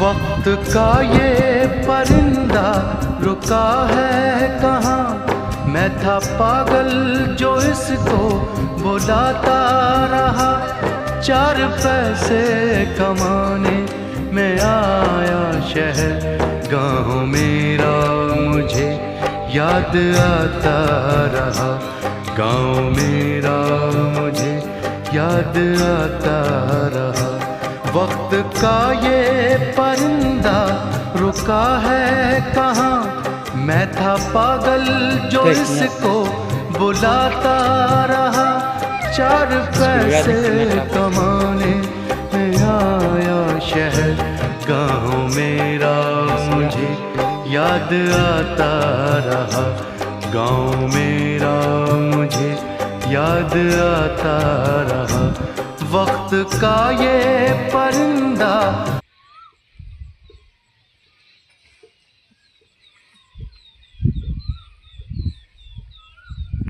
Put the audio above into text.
वक्त का ये परिंदा रुका है कहाँ। मैं था पागल जो इसको बुलाता रहा। 4 पैसे कमाने में आया शहर, गाँव मेरा मुझे याद आता रहा। गाँव मेरा मुझे याद आता रहा। वक्त का ये परिंदा रुका है कहाँ। मैं था पागल जो इसको बुलाता रहा। 4 पैसे कमाने में आया शहर, गाँव मेरा मुझे याद आता रहा। गाँव मेरा मुझे याद आता रहा। वक्त का ये परिंदा